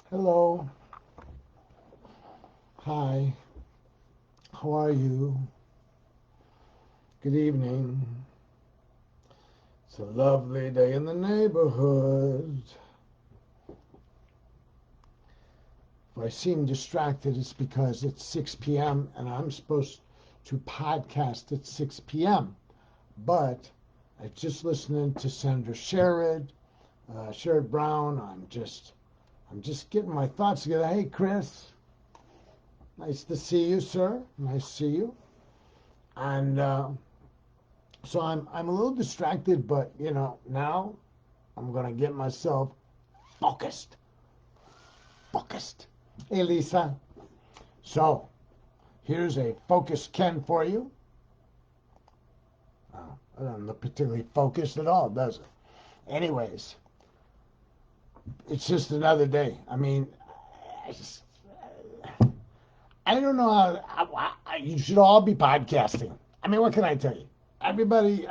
Hello. Hi. How are you? Good evening. It's a lovely day in the neighborhood. If I seem distracted, it's because it's 6 p.m. and I'm supposed to podcast at 6 p.m. But I just listening to Senator Sherrod Brown. I'm just getting my thoughts together. Hey, Chris. Nice to see you, sir. Nice to see you. And so I'm a little distracted, but now I'm gonna get myself focused. Focused. Hey, Lisa. So here's a focus Ken for you. It doesn't look particularly focused at all, does it? Anyways, it's just another day. I mean, I don't know how you should all be podcasting. I mean, what can I tell you? Everybody,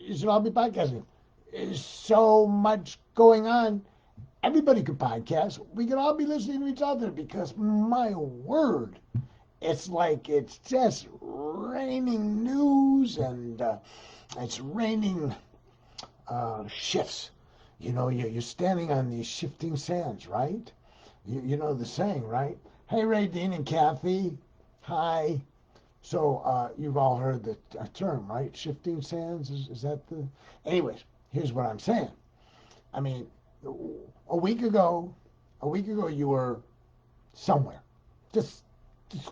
you should all be podcasting. There's so much going on. Everybody could podcast. We could all be listening to each other because, my word, it's like it's just raining news and it's raining shifts. You're standing on these shifting sands, right? You know the saying, right? Hey, Ray, Dean, and Kathy. Hi. So you've all heard the term, right? Shifting sands. Is that the? Anyways, here's what I'm saying. I mean, a week ago, you were somewhere. Just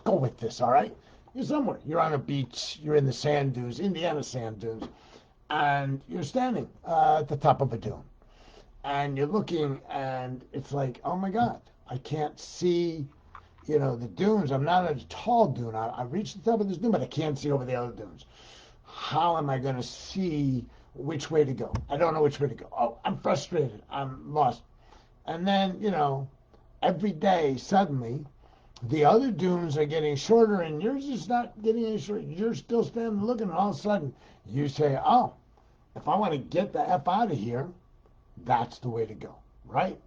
go with this, all right? You're somewhere. You're on a beach. You're in the sand dunes, Indiana sand dunes, and you're standing at the top of a dune, and you're looking, and it's like, oh my God, I can't see the dunes. I'm not at a tall dune. I've reached the top of this dune, but I can't see over the other dunes. How am I going to see which way to go? I don't know which way to go. Oh, I'm frustrated. I'm lost. And then, every day, suddenly, the other dunes are getting shorter, and yours is not getting any shorter. You're still standing looking, and all of a sudden, you say, oh, if I want to get the F out of here, that's the way to go, right?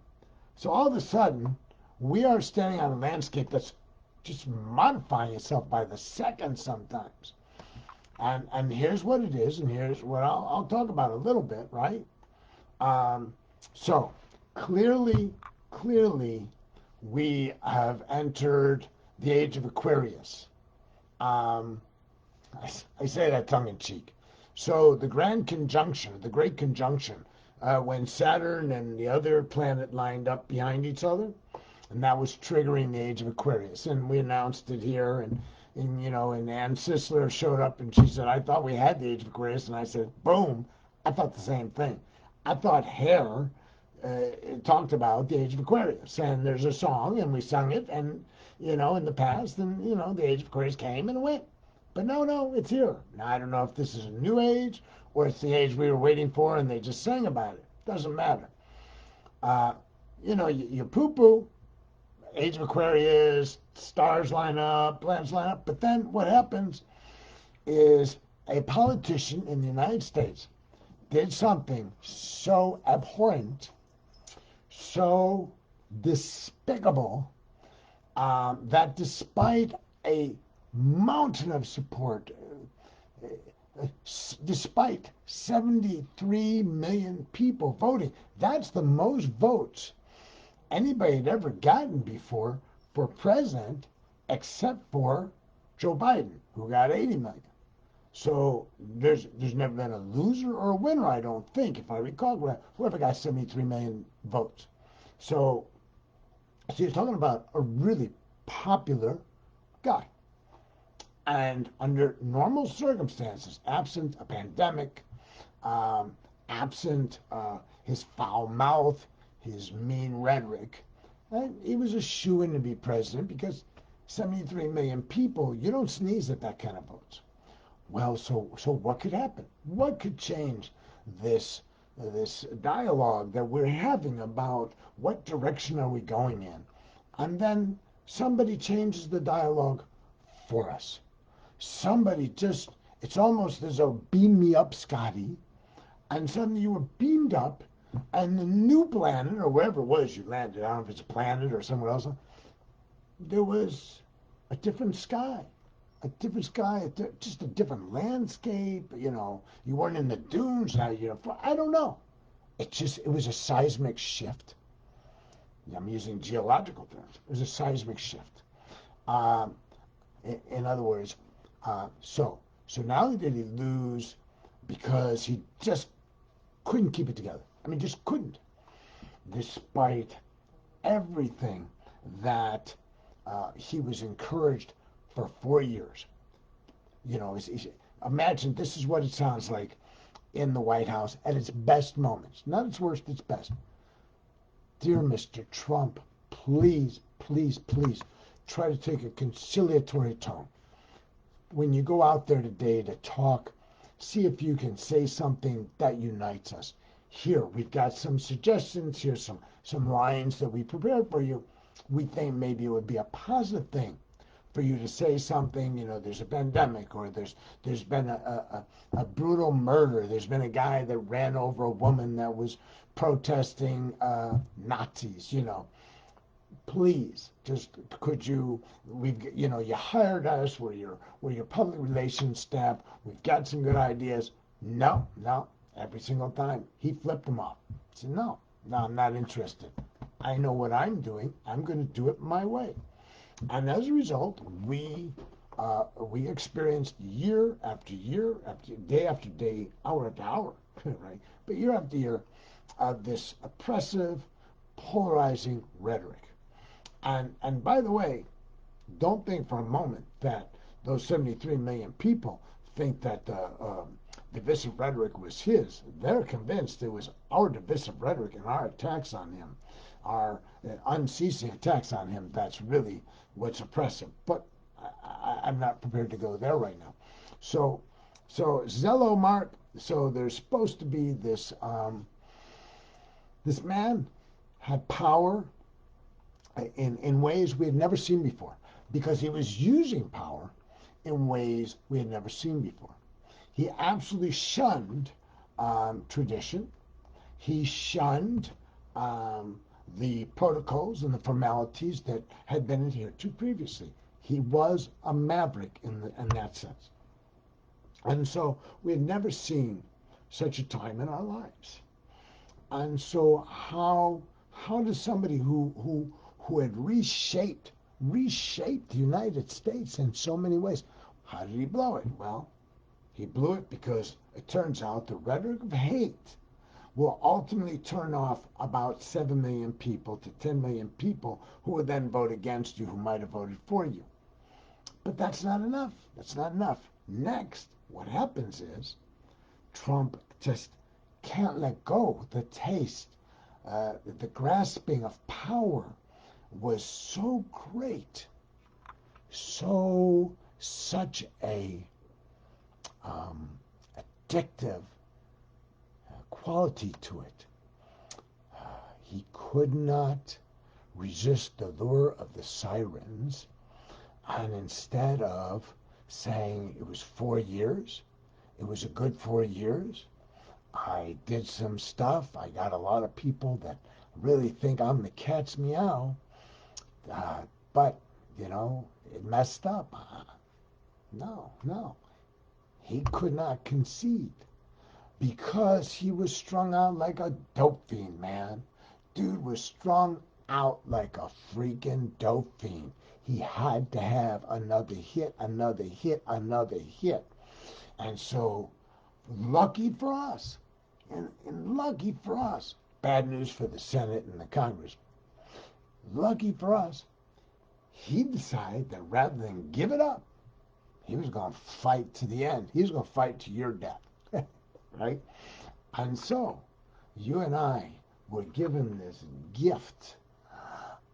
So all of a sudden, we are standing on a landscape that's just modifying itself by the second sometimes. And here's what it is, and here's what I'll talk about a little bit, right? So clearly, we have entered the age of Aquarius. Um, I say that tongue in cheek. So the Great Conjunction, when Saturn and the other planet lined up behind each other, and that was triggering the age of Aquarius. And we announced it here, and Ann Sisler showed up, and she said, "I thought we had the age of Aquarius," and I said, "Boom! I thought the same thing. I thought Hair talked about the age of Aquarius, and there's a song, and we sung it, and in the past, and the age of Aquarius came and went, but no, it's here. Now I don't know if this is a new age or it's the age we were waiting for, and they just sang about it. Doesn't matter. Uh, you poo-poo. Age of Aquarius, stars line up, planets line up. But then what happens is a politician in the United States did something so abhorrent, so despicable, that despite a mountain of support, despite 73 million people voting, that's the most votes anybody had ever gotten before for president, except for Joe Biden, who got 80 million. So there's never been a loser or a winner, I don't think, if I recall. Whoever got 73 million votes. So you're talking about a really popular guy. And under normal circumstances, absent a pandemic, absent his foul mouth, his mean rhetoric, he was a shoo-in to be president because 73 million people, you don't sneeze at that kind of votes. Well, so what could happen? What could change this dialogue that we're having about what direction are we going in? And then somebody changes the dialogue for us. Somebody just, it's almost as though, beam me up, Scotty. and suddenly you were beamed up, and the new planet, or wherever it was you landed, I don't know if it's a planet or somewhere else, there was a different sky. A different sky, just a different landscape. You weren't in the dunes now. I don't know. It was a seismic shift. I'm using geological terms. It was a seismic shift. Um, in other words, so not only did he lose because he just couldn't keep it together. I mean, just couldn't, despite everything that he was encouraged for 4 years. Imagine this is what it sounds like in the White House at its best moments, not its worst, its best. Dear Mr. Trump, please, please, please try to take a conciliatory tone. When you go out there today to talk, see if you can say something that unites us. Here, we've got some suggestions. Here's some lines that we prepared for you. We think maybe it would be a positive thing for you to say something. There's a pandemic, or there's been a brutal murder. There's been a guy that ran over a woman that was protesting Nazis. Please, just could you? You hired us. We're your public relations staff. We've got some good ideas. No. Every single time he flipped them off. He said, no, I'm not interested. I know what I'm doing. I'm going to do it my way. And as a result, we experienced year after year, day after day, hour after hour, right? But year after year, this oppressive, polarizing rhetoric. And by the way, don't think for a moment that those 73 million people think that the divisive rhetoric was his. They're convinced it was our divisive rhetoric and our attacks on him, our unceasing attacks on him. That's really what's oppressive. But I'm not prepared to go there right now. So Zello Mark. So there's supposed to be this this man had power in ways we had never seen before, because he was using power in ways we had never seen before. He absolutely shunned tradition. He shunned the protocols and the formalities that had been adhered to previously. He was a maverick in that sense. And so we had never seen such a time in our lives. And so how does somebody who had reshaped the United States in so many ways, how did he blow it? Well, he blew it because it turns out the rhetoric of hate will ultimately turn off about 7 million people to 10 million people who would then vote against you, who might have voted for you. But that's not enough. That's not enough. Next, what happens is Trump just can't let go. The taste, the grasping of power was so great, such a addictive quality to it. He could not resist the lure of the sirens, and instead of saying it was 4 years, it was a good 4 years, I did some stuff, I got a lot of people that really think I'm the cat's meow, but, it messed up. No. He could not concede because he was strung out like a dope fiend, man. Dude was strung out like a freaking dope fiend. He had to have another hit. And so, lucky for us, and lucky for us, bad news for the Senate and the Congress, lucky for us, he decided that rather than give it up, he was going to fight to the end. He was going to fight to your death, right? And so, you and I were given this gift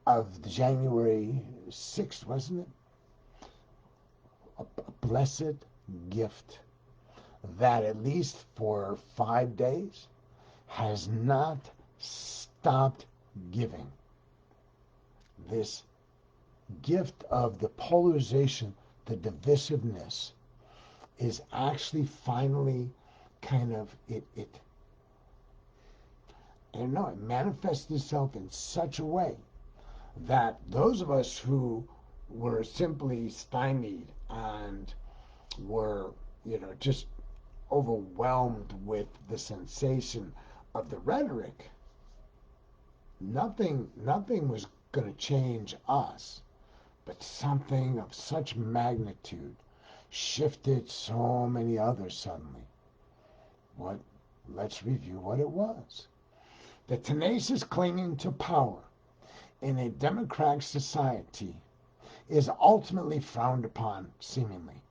of the January 6th, wasn't it? A blessed gift that at least for 5 days has not stopped giving. This gift of the polarization, the divisiveness, is actually finally kind of, And no, it manifested itself in such a way that those of us who were simply stymied and were, just overwhelmed with the sensation of the rhetoric, nothing was going to change us, but something of such magnitude shifted so many others suddenly. What? Let's review what it was. The tenacious clinging to power in a democratic society is ultimately frowned upon, seemingly.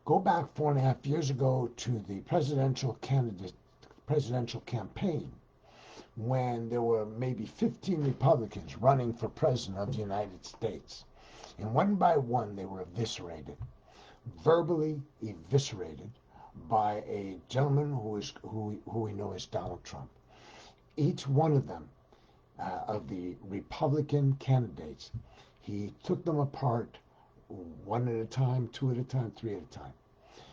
Go back 4.5 years ago to the presidential campaign when there were maybe 15 Republicans running for president of the United States. And one by one, they were eviscerated, verbally eviscerated, by a gentleman who we know as Donald Trump. Each one of them, of the Republican candidates, he took them apart one at a time, two at a time, three at a time.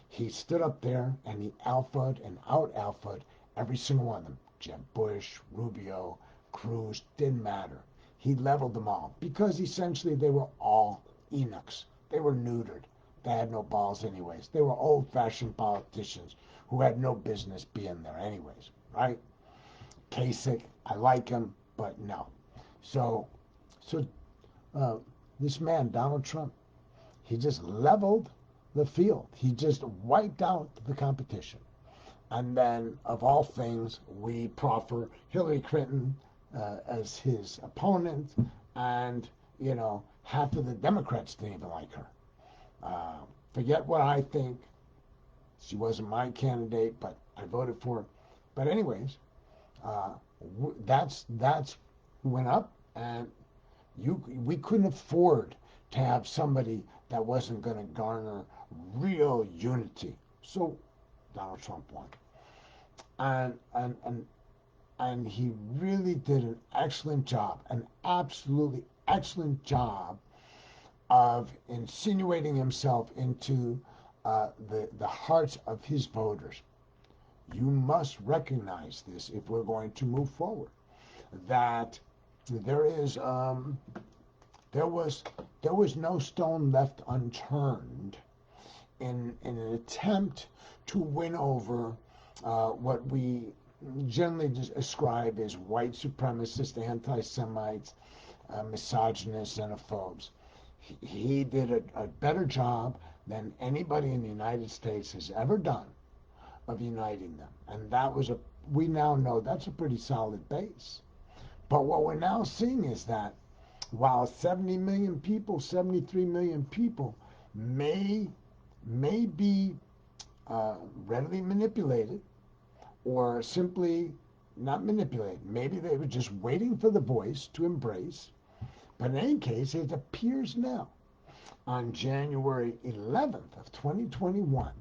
He stood up there and he alphaed and out-alphaed every single one of them. Jeb Bush, Rubio, Cruz, didn't matter. He leveled them all because essentially they were all eunuchs. They were neutered. They had no balls anyways. They were old-fashioned politicians who had no business being there anyways, right? Kasich, I like him, but no. So this man, Donald Trump, he just leveled the field. He just wiped out the competition. And then, of all things, we proffer Hillary Clinton as his opponent, and, half of the Democrats didn't even like her. Forget what I think. She wasn't my candidate, but I voted for her. But anyways, that's who went up, and we couldn't afford to have somebody that wasn't going to garner real unity. So Donald Trump won, and he really did an excellent job, an absolutely excellent job of insinuating himself into the hearts of his voters. You must recognize this if we're going to move forward. That there was no stone left unturned in an attempt to win over what we generally describe as white supremacists, anti-Semites, misogynists, xenophobes. He did a better job than anybody in the United States has ever done of uniting them. And we now know that's a pretty solid base. But what we're now seeing is that while 70 million people, 73 million people may be readily manipulated, or simply not manipulated, maybe they were just waiting for the voice to embrace. But in any case, it appears now on January 11th of 2021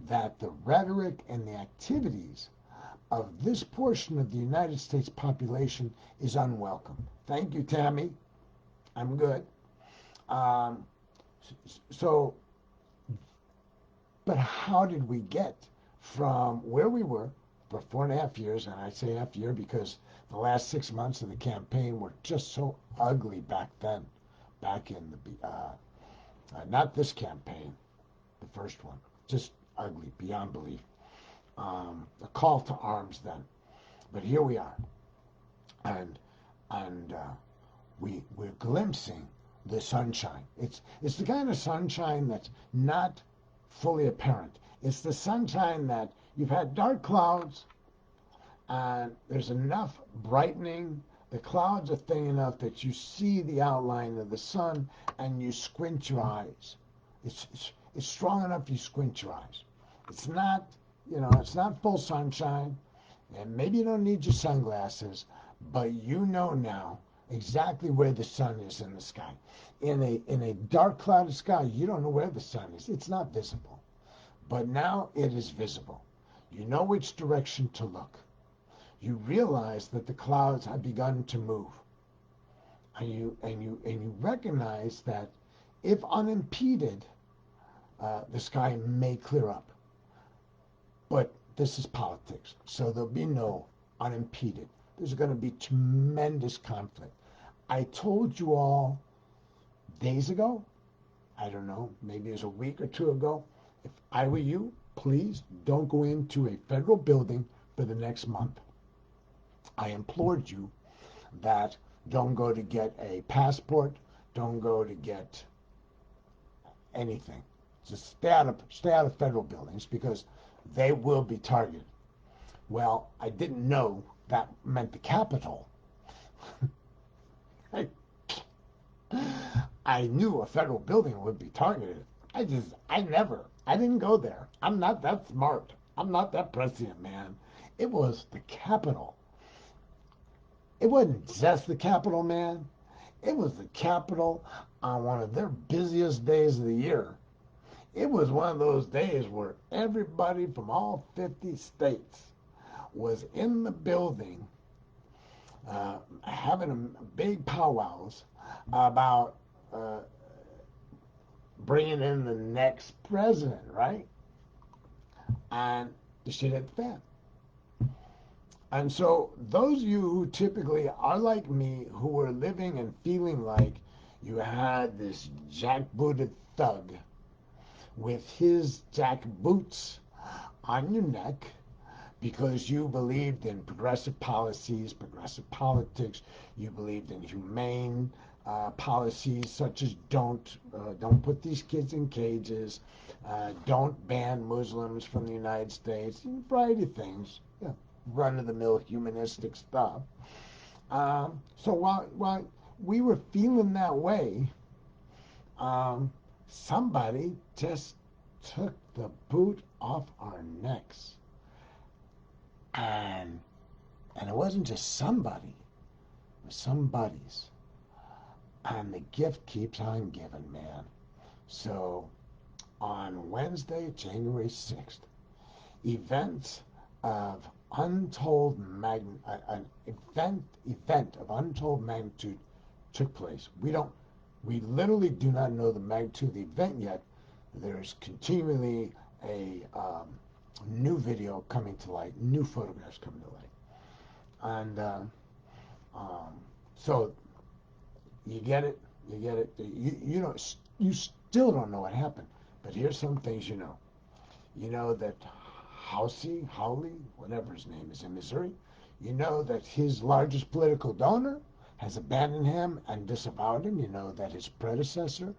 that the rhetoric and the activities of this portion of the United States population is unwelcome. Thank you, Tammy. I'm good. But how did we get from where we were for 4.5 years, and I say half year because the last 6 months of the campaign were just so ugly back then, back in the, not this campaign, the first one, just ugly, beyond belief. A call to arms then. But here we are. And we're glimpsing the sunshine. It's the kind of sunshine that's not fully apparent. It's the sunshine that you've had dark clouds and there's enough brightening. The clouds are thin enough that you see the outline of the sun and you squint your eyes. It's strong enough you squint your eyes. It's not, it's not full sunshine, and maybe you don't need your sunglasses, but you know now exactly where the sun is in the sky. In a dark clouded sky, you don't know where the sun is. It's not visible. But now it is visible. You know which direction to look. You realize that the clouds have begun to move. And you recognize that if unimpeded, the sky may clear up. But this is politics, so there'll be no unimpeded. There's going to be tremendous conflict. I told you all days ago, I don't know, maybe it was a week or two ago, if I were you, please don't go into a federal building for the next month. I implored you that don't go to get a passport, don't go to get anything. Just stay out of federal buildings because they will be targeted. Well, I didn't know that meant the Capitol. I, I knew a federal building would be targeted. I didn't go there. I'm not that smart. I'm not that prescient, man. It was the Capitol. It wasn't just the Capitol, man. It was the Capitol on one of their busiest days of the year. It was one of those days where everybody from all 50 states was in the building having big powwows about bringing in the next president, right? And the shit hit the fan. And so those of you who typically are like me, who were living and feeling like you had this jackbooted thug with his jackboots on your neck because you believed in progressive policies, progressive politics, you believed in humane policies such as don't put these kids in cages, don't ban Muslims from the United States, a variety of things. Yeah, run-of-the-mill humanistic stuff. So while we were feeling that way, somebody just took the boot off our necks. And it wasn't just somebody, it was somebody's. And the gift keeps on giving, man. So on Wednesday, January 6th, events of untold an event of untold magnitude took place. We literally do not know the magnitude of the event yet. There's continually a new video coming to light, new photographs coming to light, and so you get it. You still don't know what happened, but here's some things you know. You know that Hawley, whatever his name is in Missouri, you know that his largest political donor has abandoned him and disavowed him. You know that his predecessor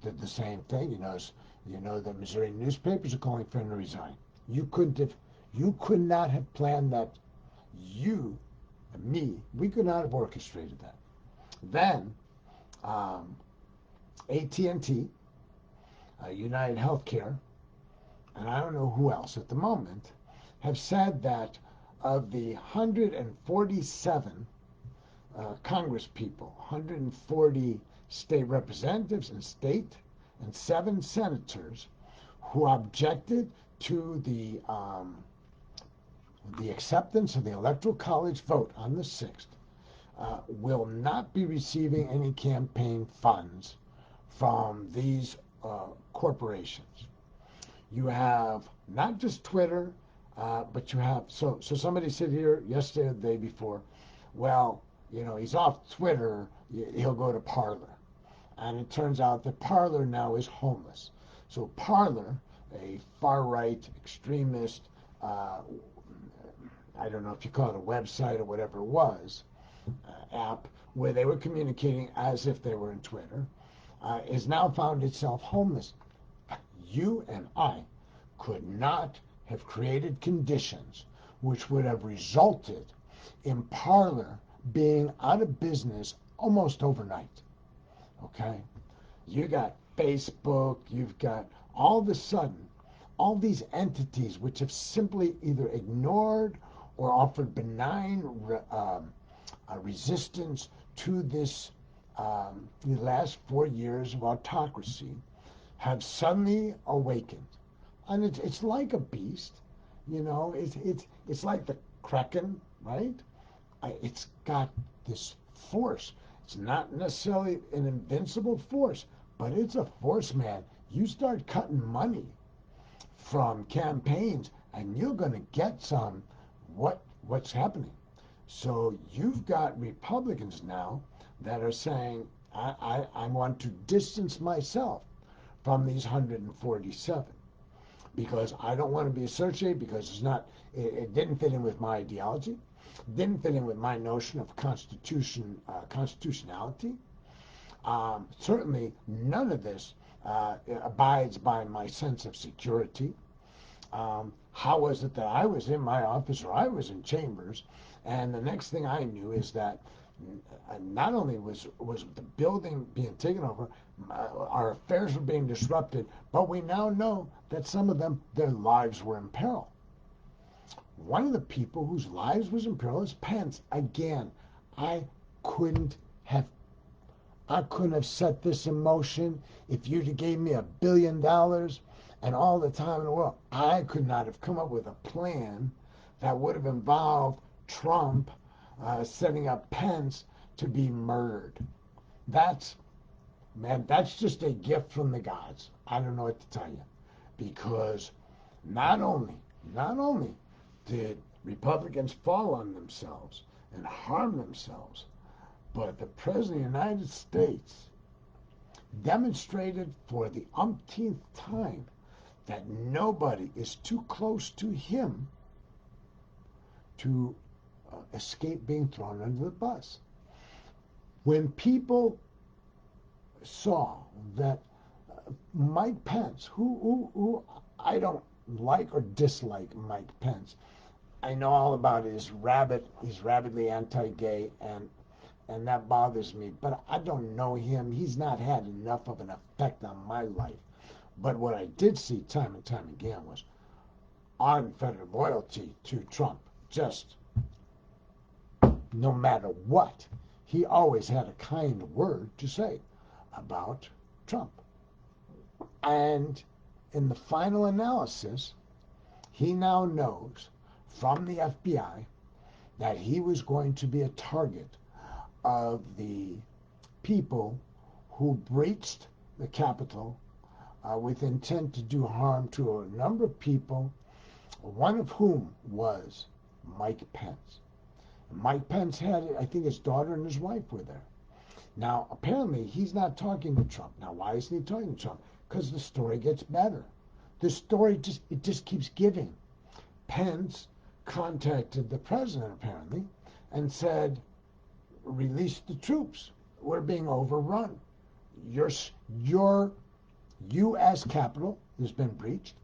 did the same thing. You know that Missouri newspapers are calling for him to resign. You could not have planned that. You and me, we could not have orchestrated that. Then, AT&T, United Healthcare, and I don't know who else at the moment, have said that of the 147 Congress people, 140 state representatives and 7 senators who objected to the acceptance of the Electoral College vote on the 6th, will not be receiving any campaign funds from these corporations. You have not just Twitter, but you have, so somebody said here yesterday or the day before, well, he's off Twitter, he'll go to Parler. And it turns out that Parler now is homeless. So Parler, a far-right extremist, I don't know if you call it a website or whatever it was, app, where they were communicating as if they were in Twitter, is now found itself homeless. You and I could not have created conditions which would have resulted in Parler being out of business almost overnight. Okay? You got Facebook, you've got all of a sudden all these entities which have simply either ignored or offered benign resistance to this the last 4 years of autocracy have suddenly awakened. And it's like a beast, it's like the Kraken, right? It's got this force. It's not necessarily an invincible force, but it's a force, man. You start cutting money from campaigns, and you're going to get what's happening. So you've got Republicans now that are saying, I want to distance myself from these 147 because I don't want to be associated because it didn't fit in with my ideology, didn't fit in with my notion of constitutionality. Certainly, none of this abides by my sense of security. How was it that I was in my office or I was in chambers, and the next thing I knew is that not only was the building being taken over, our affairs were being disrupted, but we now know that some of them, their lives were in peril. One of the people whose lives was in peril is Pence. Again, I couldn't have I couldn't have set this in motion if you'd have gave me $1 billion and all the time in the world. I could not have come up with a plan that would have involved Trump setting up Pence to be murdered. That's, man, that's just a gift from the gods. I don't know what to tell you. Because not only did Republicans fall on themselves and harm themselves, but the President of the United States demonstrated for the umpteenth time that nobody is too close to him to escape being thrown under the bus. When people saw that Mike Pence, who I don't like or dislike Mike Pence, I know all about he's rabidly anti-gay, and that bothers me, but I don't know him. He's not had enough of an effect on my life. But what I did see time and time again was unfettered loyalty to Trump. Just no matter what, he always had a kind word to say about Trump. And in the final analysis, he now knows from the FBI that he was going to be a target of the people who breached the Capitol with intent to do harm to a number of people, one of whom was Mike Pence. Mike Pence had, I think his daughter and his wife were there. Now, apparently, he's not talking to Trump. Now, why isn't he talking to Trump? Because the story gets better. The story just keeps giving. Pence contacted the president, apparently, and said, release the troops. We're being overrun. Your U.S. Capitol has been breached.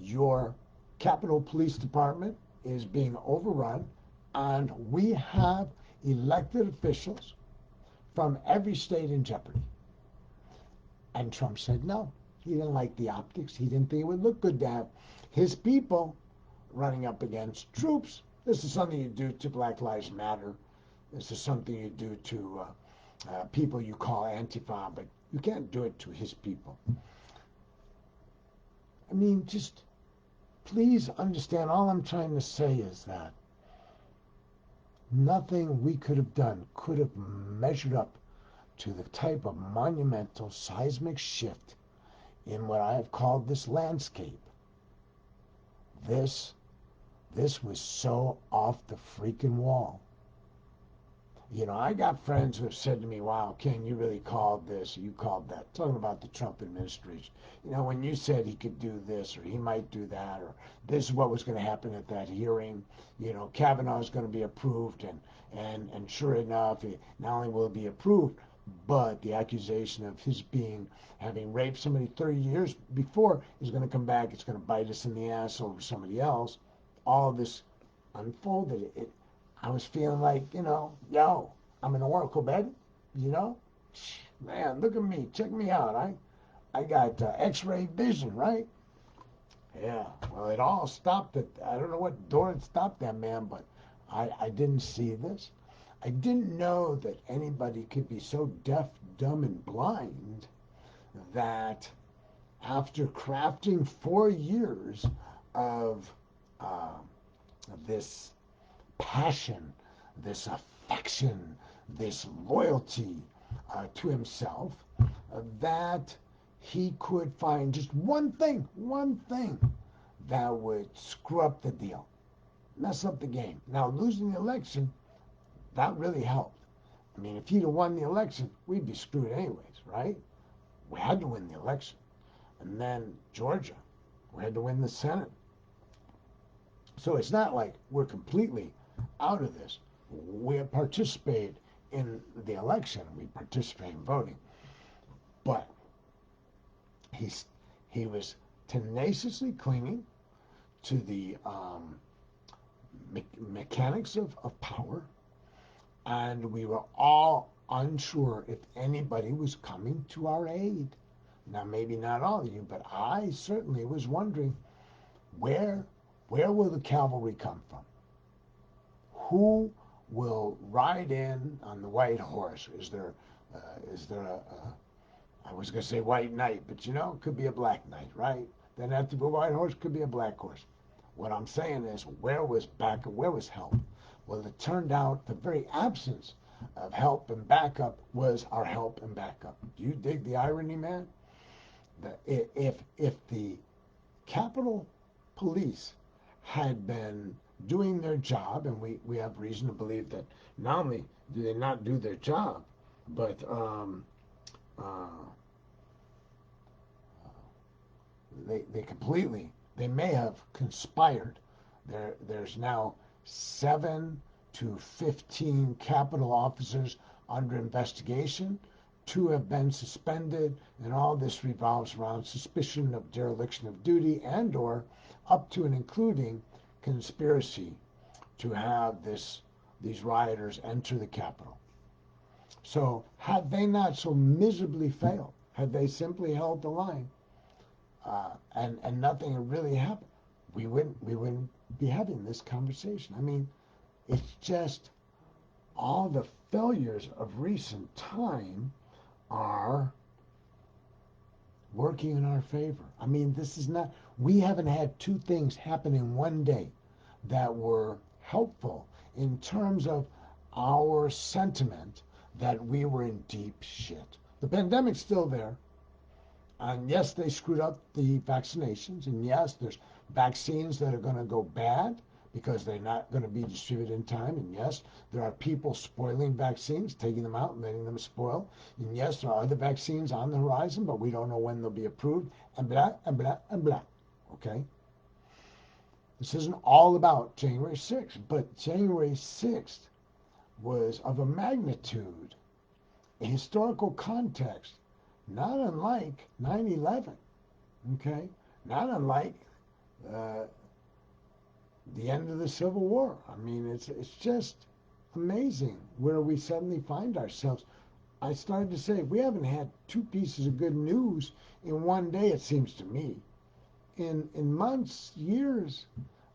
Your Capitol Police Department is being overrun. And we have elected officials from every state in jeopardy. And Trump said no. He didn't like the optics. He didn't think it would look good to have his people running up against troops. This is something you do to Black Lives Matter. This is something you do to people you call Antifa, but you can't do it to his people. I mean, just please understand, all I'm trying to say is that nothing we could have done could have measured up to the type of monumental seismic shift in what I have called this landscape. This was so off the freaking wall. You know, I got friends who have said to me, wow, Ken, you really called this, or you called that, talking about the Trump administration. You know, when you said he could do this, or he might do that, or this is what was going to happen at that hearing, you know, Kavanaugh is going to be approved, and sure enough, not only will it be approved, but the accusation of his having raped somebody 30 years before is going to come back, it's going to bite us in the ass over somebody else. All this unfolded. I was feeling like, you know, yo, I'm an oracle, baby. You know, man, look at me, check me out. I got X-ray vision, right? Yeah. Well, it all stopped at, I don't know what door it stopped at, man, but I didn't see this. I didn't know that anybody could be so deaf, dumb, and blind that after crafting 4 years of this passion, this affection, this loyalty to himself, that he could find just one thing that would screw up the deal, mess up the game. Now, losing the election, that really helped. I mean, if he'd have won the election, we'd be screwed anyways, right? We had to win the election. And then Georgia, we had to win the Senate. So it's not like we're completely out of this. We participate in the election. We participate in voting. But he's, he was tenaciously clinging to the mechanics of power. And we were all unsure if anybody was coming to our aid. Now, maybe not all of you, but I certainly was wondering, where will the cavalry come from? Who will ride in on the white horse? Is there a I was going to say white knight, but you know, it could be a black knight, right? Then after the white horse, could be a black horse. What I'm saying is, where was backup? Where was help? Well, it turned out the very absence of help and backup was our help and backup. Do you dig the irony, man? If the Capitol Police had been doing their job, and we have reason to believe that not only do they not do their job, but they completely, they may have conspired. There's now 7 to 15 Capitol officers under investigation. 2 have been suspended, and all this revolves around suspicion of dereliction of duty and or up to and including conspiracy to have these rioters enter the Capitol. So had they not so miserably failed, had they simply held the line, and nothing had really happened, we wouldn't be having this conversation. I mean, it's just all the failures of recent time are working in our favor. I mean, this is not, we haven't had 2 things happen in one day that were helpful in terms of our sentiment that we were in deep shit. The pandemic's still there. And yes, they screwed up the vaccinations. And yes, there's vaccines that are going to go bad because they're not going to be distributed in time. And yes, there are people spoiling vaccines, taking them out and letting them spoil. And yes, there are other vaccines on the horizon, but we don't know when they'll be approved. And blah, and blah, and blah. Okay? This isn't all about January 6th, but January 6th was of a magnitude, a historical context, not unlike 9/11, okay? Not unlike the end of the Civil War. I mean, it's just amazing where we suddenly find ourselves. I started to say, we haven't had 2 pieces of good news in one day, it seems to me, in months, years.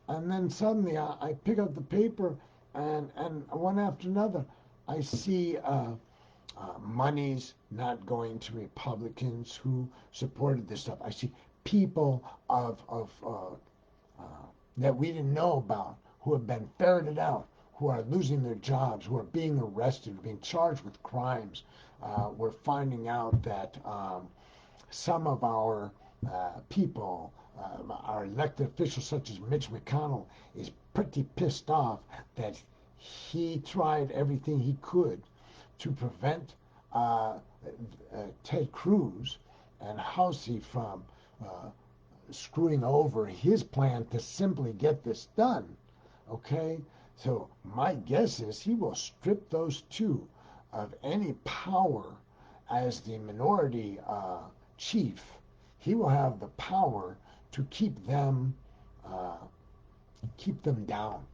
And then suddenly I pick up the paper, and one after another, I see monies not going to Republicans who supported this stuff. I see people that we didn't know about who have been ferreted out, who are losing their jobs, who are being arrested, being charged with crimes. We're finding out that some of our people, our elected officials such as Mitch McConnell, is pretty pissed off that he tried everything he could to prevent Ted Cruz and Housey from screwing over his plan to simply get this done. Okay? So my guess is he will strip those 2 of any power as the minority chief. He will have the power to keep them down.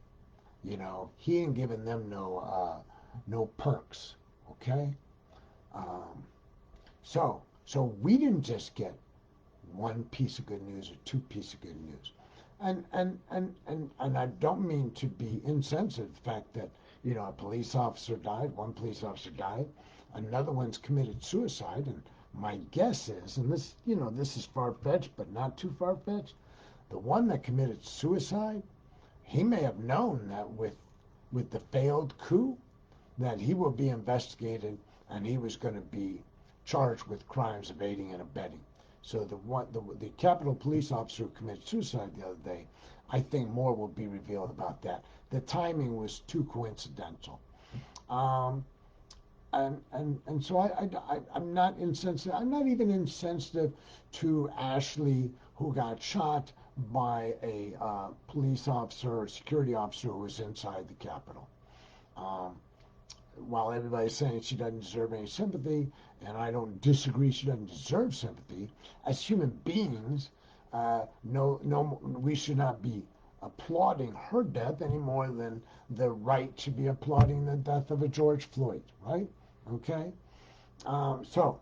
You know, he ain't giving them no perks. Okay? So we didn't just get 1 piece of good news or 2 pieces of good news. And I don't mean to be insensitive to the fact that, you know, a police officer died, 1 police officer died, another one's committed suicide, and my guess is, and this, you know, this is far-fetched, but not too far-fetched, the one that committed suicide, he may have known that with the failed coup, that he will be investigated and he was going to be charged with crimes of aiding and abetting. So the Capitol Police officer who committed suicide the other day, I think more will be revealed about that. The timing was too coincidental. Um, and so I'm not insensitive. I'm not even insensitive to Ashley, who got shot by a police officer or security officer who was inside the Capitol. Um, while everybody's saying she doesn't deserve any sympathy, and I don't disagree, she doesn't deserve sympathy. As human beings, no, we should not be applauding her death any more than the right to be applauding the death of a George Floyd, right? Okay, so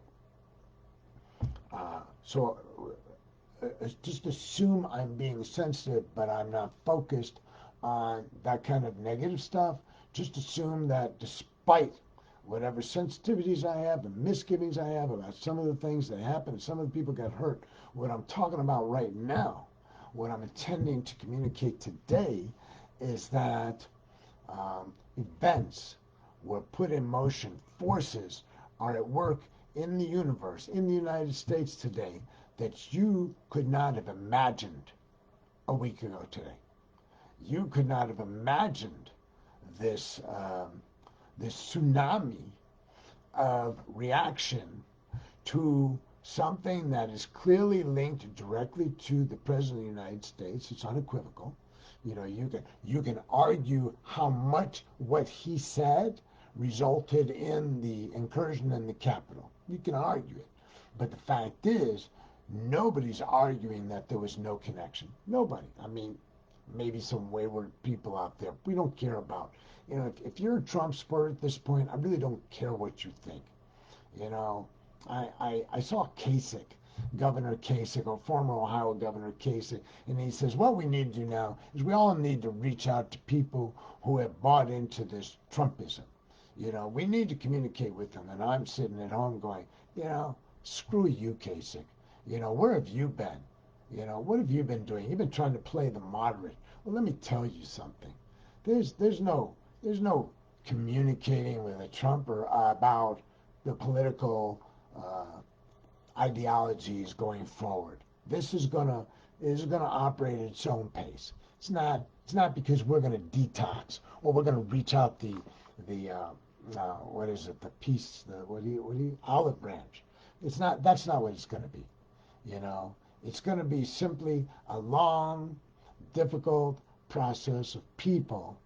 uh, so just assume I'm being sensitive, but I'm not focused on that kind of negative stuff. Just assume that despite whatever sensitivities I have and misgivings I have about some of the things that happened, some of the people got hurt, what I'm talking about right now, what I'm intending to communicate today is that events were put in motion, forces are at work in the universe, in the United States today, that you could not have imagined a week ago today. You could not have imagined this this tsunami of reaction to something that is clearly linked directly to the President of the United States. It's unequivocal. You know, you can argue how much what he said resulted in the incursion in the Capitol. You can argue it. But the fact is, nobody's arguing that there was no connection. Nobody. I mean, maybe some wayward people out there. We don't care about. You know, if you're a Trump supporter at this point, I really don't care what you think. You know, I saw Kasich, Governor Kasich, or former Ohio Governor Kasich, and he says, what we need to do now is we all need to reach out to people who have bought into this Trumpism. You know, we need to communicate with them. And I'm sitting at home going, you know, screw you, Kasich. You know, where have you been? You know, what have you been doing? You've been trying to play the moderate. Well, let me tell you something. There's no communicating with a Trumper about the political ideologies going forward. This is gonna operate at its own pace. It's not because we're gonna detox or we're gonna reach out the what is it, the peace, the what do you olive branch. That's not what it's gonna be. You know, it's gonna be simply a long, difficult process of people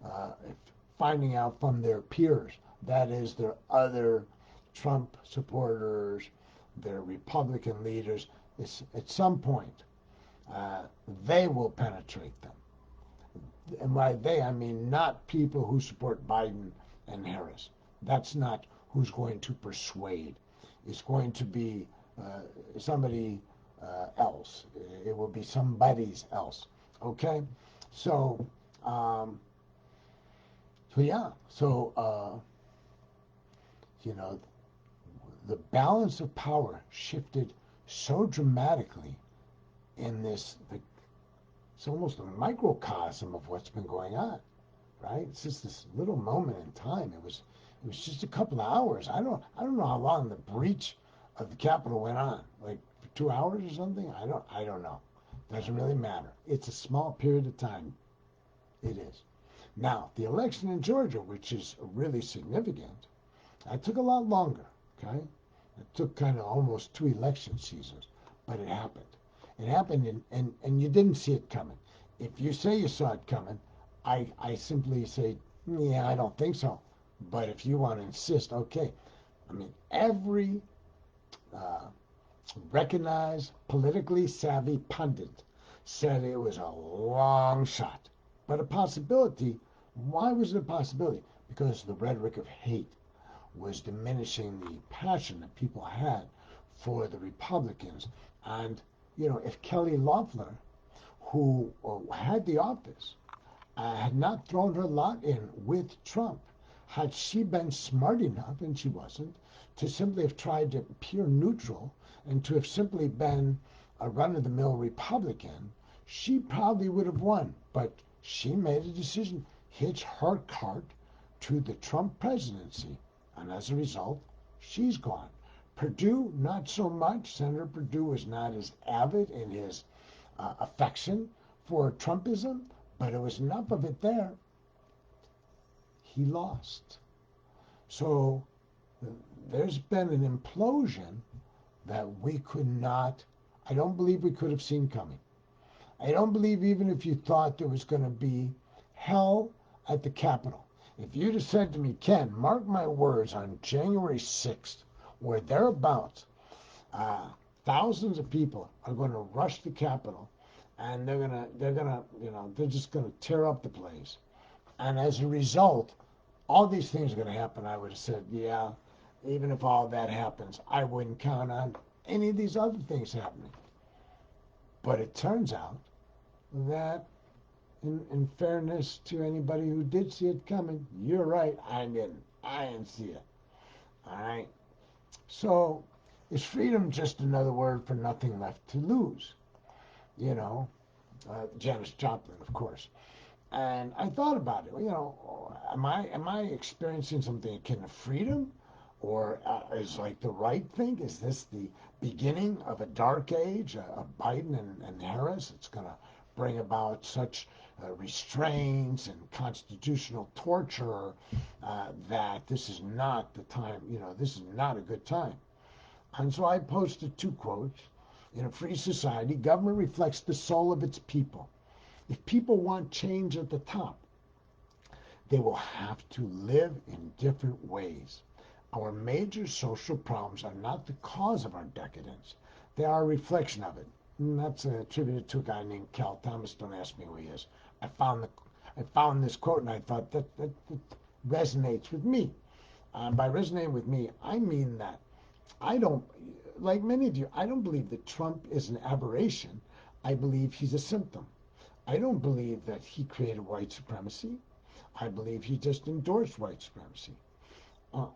uh, finding out from their peers, that is, their other Trump supporters, their Republican leaders, at some point, uh, they will penetrate them. And by they, I mean not people who support Biden and Harris. That's not who's going to persuade. It's going to be somebody else. It will be somebody's else. Okay? So, um, so yeah. So, you know, the balance of power shifted so dramatically in this. It's almost a microcosm of what's been going on, right? It's just this little moment in time. It was just a couple of hours. I don't know how long the breach of the Capitol went on, like for 2 hours or something. I don't know. Doesn't really matter. It's a small period of time. It is. Now the election in Georgia, which is really significant, that took a lot longer. Okay, it took kind of almost 2 election seasons, but it happened. It happened, and you didn't see it coming. If you say you saw it coming, I simply say, yeah, I don't think so. But if you want to insist, okay. I mean, every uh, recognized, politically savvy pundit said it was a long shot, but a possibility. Why was it a possibility? Because the rhetoric of hate was diminishing the passion that people had for the Republicans. And, you know, if Kelly Loeffler, who had the office, had not thrown her lot in with Trump, had she been smart enough, and she wasn't, to simply have tried to appear neutral and to have simply been a run of the mill Republican, she probably would have won. But she made a decision, hitch her cart to the Trump presidency. And as a result, she's gone. Perdue, not so much. Senator Perdue was not as avid in his affection for Trumpism, but it was enough of it there. He lost. So there's been an implosion that we could not, I don't believe we could have seen coming. I don't believe even if you thought there was going to be hell at the Capitol. If you'd have said to me, Ken, mark my words, on January 6th, or thereabouts, uh, thousands of people are going to rush the Capitol, and they're just gonna tear up the place. And as a result, all these things are going to happen. I would have said, yeah, even if all that happens, I wouldn't count on any of these other things happening. But it turns out that, in fairness to anybody who did see it coming, you're right, I didn't. I didn't see it. All right. So is freedom just another word for nothing left to lose? You know, Janis Joplin, of course. And I thought about it. Am I experiencing something akin to freedom, or is like the right thing? Is this the beginning of a dark age, of Biden and Harris? It's going to bring about such restraints and constitutional torture that this is not the time. This is not a good time. And so I posted two quotes. In a free society, government reflects the soul of its people. If people want change at the top, they will have to live in different ways. Our major social problems are not the cause of our decadence. They are a reflection of it. And that's attributed to a guy named Cal Thomas. Don't ask me who he is. I found this quote and I thought that resonates with me. By resonating with me, I mean that I don't, like many of you, I don't believe that Trump is an aberration. I believe he's a symptom. I don't believe that he created white supremacy. I believe he just endorsed white supremacy.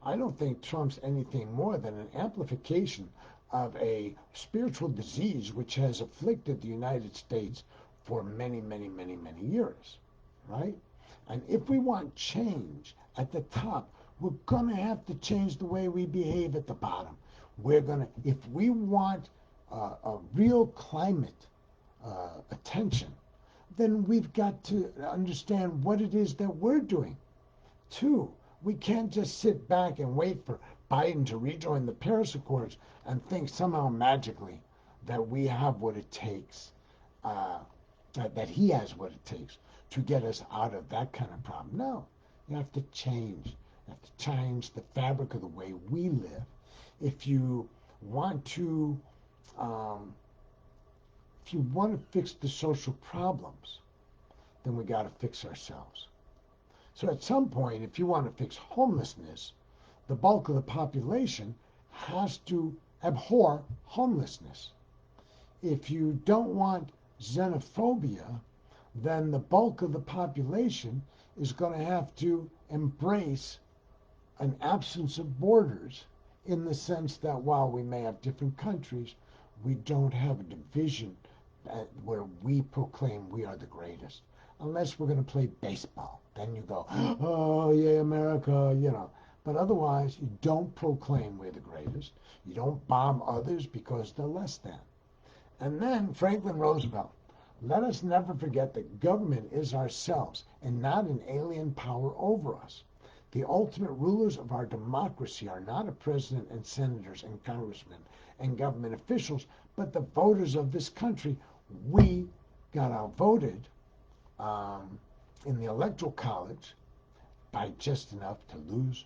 I don't think Trump's anything more than an amplification of a spiritual disease which has afflicted the United States for many, many, many, many years, right? And if we want change at the top, we're going to have to change the way we behave at the bottom. If we want a real climate attention, then we've got to understand what it is that we're doing. Two, we can't just sit back and wait for Biden to rejoin the Paris Accords and think somehow magically that we have what it takes, that he has what it takes to get us out of that kind of problem. No, you have to change. You have to change the fabric of the way we live. If you want to, um, if you want to fix the social problems, then we got to fix ourselves. So at some point, if you want to fix homelessness, the bulk of the population has to abhor homelessness. If you don't want xenophobia, then the bulk of the population is going to have to embrace an absence of borders, in the sense that while we may have different countries, we don't have a division where we proclaim we are the greatest. Unless we're going to play baseball. Then you go, oh, yeah, America. But otherwise, you don't proclaim we're the greatest. You don't bomb others because they're less than. And then Franklin Roosevelt, let us never forget that government is ourselves and not an alien power over us. The ultimate rulers of our democracy are not a president and senators and congressmen and government officials, but the voters of this country. We got outvoted in the Electoral College by just enough to lose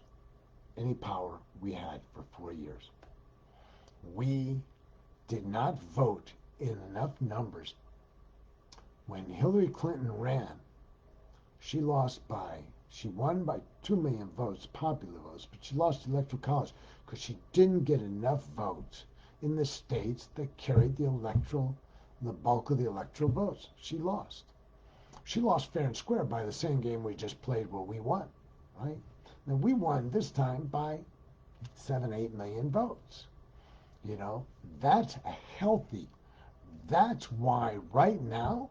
any power we had for 4 years. We did not vote in enough numbers. When Hillary Clinton ran, she won by 2 million votes, popular votes, but she lost the Electoral College because she didn't get enough votes in the states that carried the bulk of the electoral votes. She lost. She lost fair and square by the same game we just played where we won, right? Now we won this time by 7, 8 million votes. That's healthy. That's why right now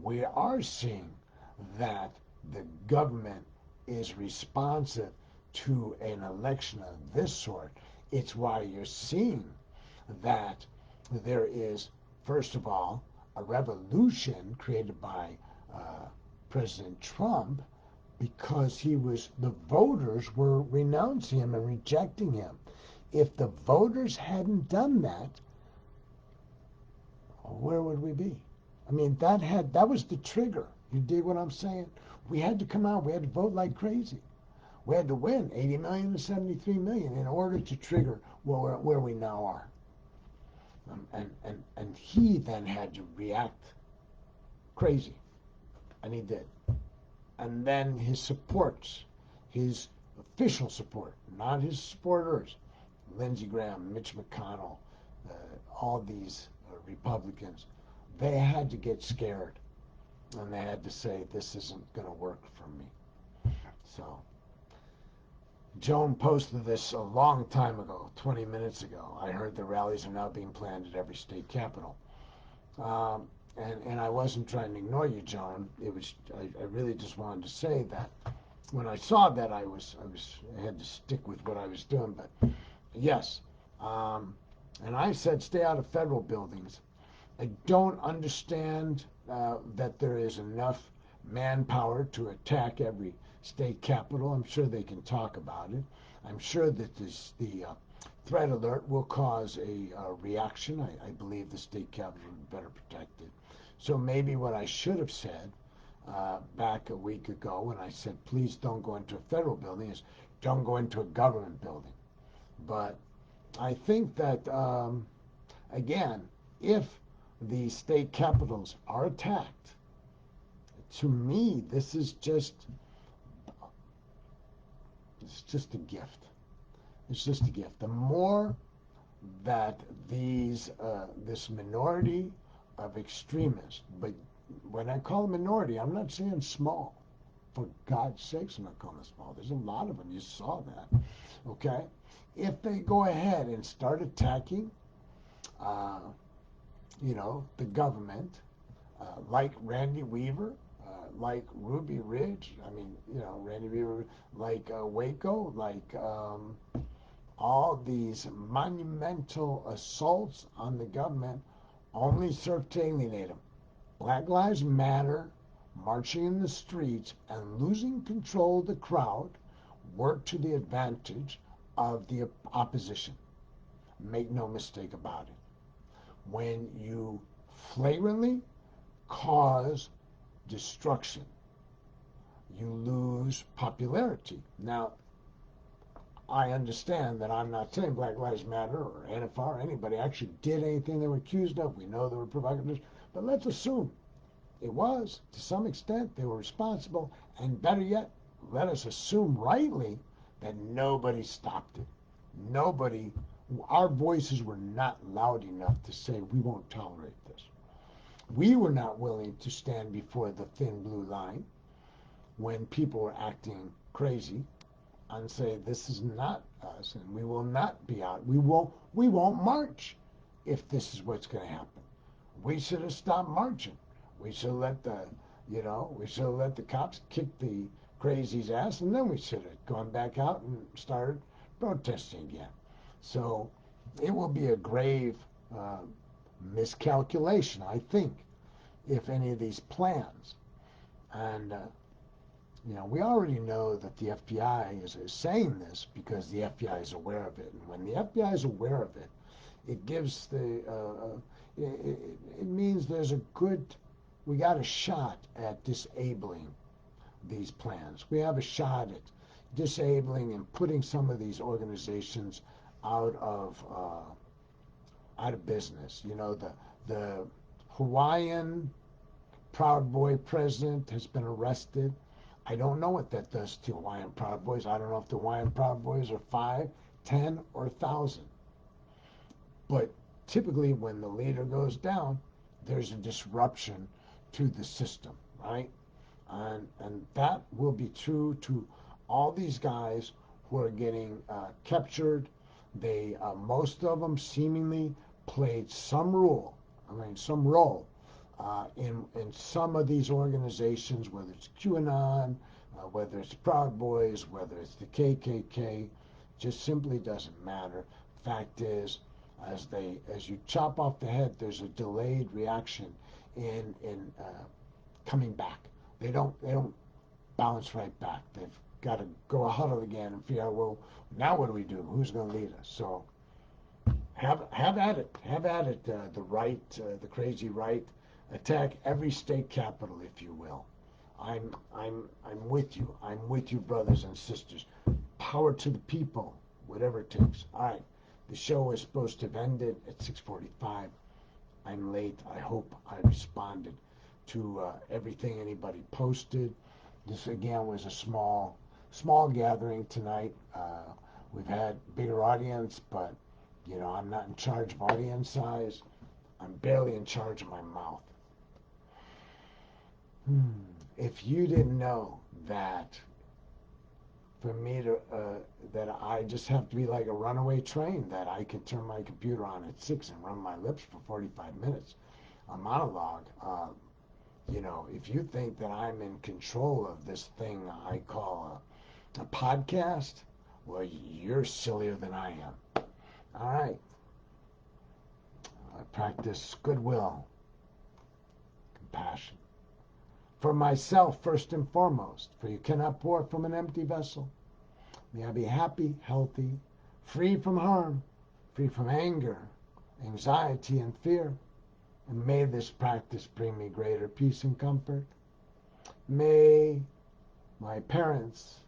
we are seeing that the government is responsive to an election of this sort. It's why you're seeing that there is, first of all, a revolution created by President Trump because the voters were renouncing him and rejecting him. If the voters hadn't done that, where would we be? I mean, that was the trigger. You dig what I'm saying? We had to come out. We had to vote like crazy. We had to win 80 million to 73 million in order to trigger where we now are. And he then had to react crazy, and he did. And then his supports, his official support, not his supporters, Lindsey Graham, Mitch McConnell, all these Republicans, they had to get scared, and they had to say, this isn't going to work for me. So Joan posted this a long time ago, 20 minutes ago. I heard the rallies are now being planned at every state capital. And I wasn't trying to ignore you, Joan. I really just wanted to say that when I saw that, I had to stick with what I was doing. But yes, and I said stay out of federal buildings. I don't understand that there is enough manpower to attack every state capital. I'm sure they can talk about it. I'm sure that the threat alert will cause a reaction. I believe the state capital is better protected. So maybe what I should have said back a week ago when I said please don't go into a federal building is don't go into a government building. But I think that, again, if the state capitals are attacked, to me, it's just a gift. It's just a gift. The more that this minority of extremists, but when I call them minority, I'm not saying small. For God's sakes, I'm not calling them small. There's a lot of them. You saw that. Okay? If they go ahead and start attacking, the government, like Randy Weaver, like Ruby Ridge, Randy Weaver, like Waco, like all these monumental assaults on the government only serve to alienate them. Black Lives Matter, marching in the streets and losing control of the crowd work to the advantage of the opposition. Make no mistake about it. When you flagrantly cause destruction, you lose popularity. Now, I understand that I'm not saying Black Lives Matter or Antifa or anybody actually did anything they were accused of. We know they were provocateurs, but let's assume it was, to some extent, they were responsible, and better yet, let us assume rightly that nobody stopped it. Nobody, our voices were not loud enough to say we won't tolerate this. We were not willing to stand before the thin blue line when people were acting crazy and say this is not us and we will not be out. We won't march if this is what's going to happen. We should have stopped marching. We should have let the cops kick the crazy's ass, and then we should have gone back out and started protesting again. So it will be a grave miscalculation, I think, if any of these plans. And, we already know that the FBI is saying this because the FBI is aware of it. And when the FBI is aware of it, it gives it means we got a shot at disabling these plans. We have a shot at disabling and putting some of these organizations out of business. The Hawaiian Proud Boy president has been arrested. I don't know what that does to Hawaiian Proud Boys. I don't know if the Hawaiian Proud Boys are 5, 10, or 1,000. But typically when the leader goes down, there's a disruption to the system, right? And that will be true to all these guys who are getting captured. They most of them seemingly played some role in some of these organizations, whether it's QAnon, whether it's Proud Boys, whether it's the KKK, just simply doesn't matter. Fact is, as you chop off the head, there's a delayed reaction in coming back. They don't bounce right back. They've got to go huddle again and figure out, well, now what do we do? Who's going to lead us? So have at it. Have at it. The right, the crazy right, attack every state capital, if you will. I'm with you. I'm with you, brothers and sisters. Power to the people, whatever it takes. All right. The show was supposed to have ended at 6:45. I'm late. I hope I responded to everything anybody posted. This again was a small gathering tonight. We've had bigger audience, but I'm not in charge of audience size. I'm barely in charge of my mouth. If you didn't know that, for me to that I just have to be like a runaway train, that I can turn my computer on at 6 and run my lips for 45 minutes, a monologue. If you think that I'm in control of this thing I call a podcast, well, you're sillier than I am. All right. I practice goodwill, compassion. For myself, first and foremost, for you cannot pour from an empty vessel. May I be happy, healthy, free from harm, free from anger, anxiety, and fear. And may this practice bring me greater peace and comfort. May my parents,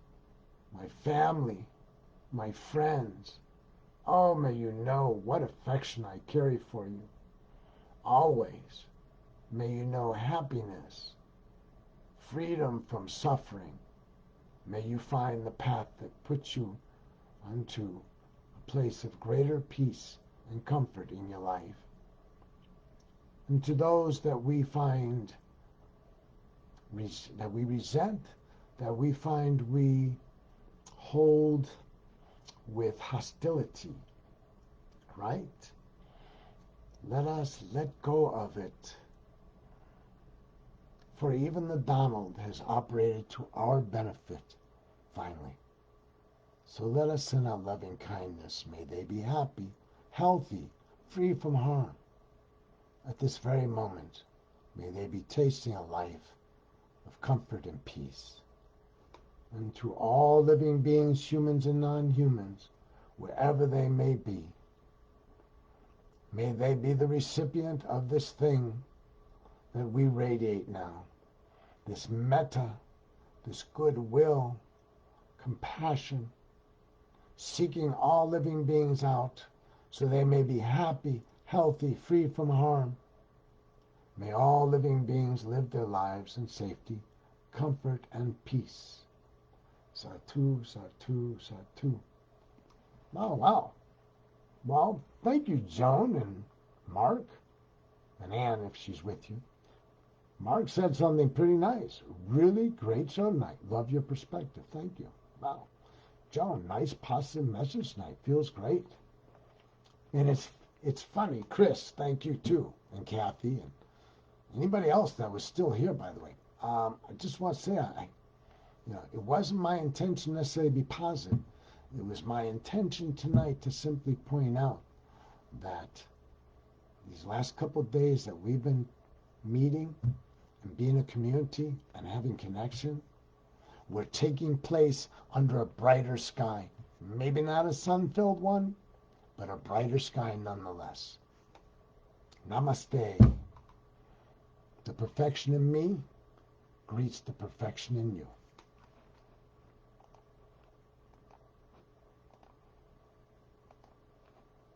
my family, my friends, oh, may you know what affection I carry for you. Always, may you know happiness, freedom from suffering. May you find the path that puts you unto a place of greater peace and comfort in your life. And to those that we find, that we resent, that we find we hold with hostility, right? Let us let go of it. For even the Donald has operated to our benefit, finally. So let us in our loving kindness, may they be happy, healthy, free from harm. At this very moment, may they be tasting a life of comfort and peace. And to all living beings, humans and non-humans, wherever they may be, may they be the recipient of this thing that we radiate now, this metta, this goodwill, compassion, seeking all living beings out so they may be happy, healthy, free from harm. May all living beings live their lives in safety, comfort, and peace. Satu, Satu, Satu. Oh, wow. Well, thank you, Joan and Mark, and Ann if she's with you. Mark said something pretty nice. Really great show tonight. Love your perspective. Thank you. Wow. Joan, nice positive message tonight. Feels great. And it's funny. Chris, thank you too. And Kathy and anybody else that was still here, by the way. I just want to say, it wasn't my intention necessarily to be positive. It was my intention tonight to simply point out that these last couple of days that we've been meeting and being a community and having connection were taking place under a brighter sky. Maybe not a sun-filled one, but a brighter sky nonetheless. Namaste. The perfection in me greets the perfection in you.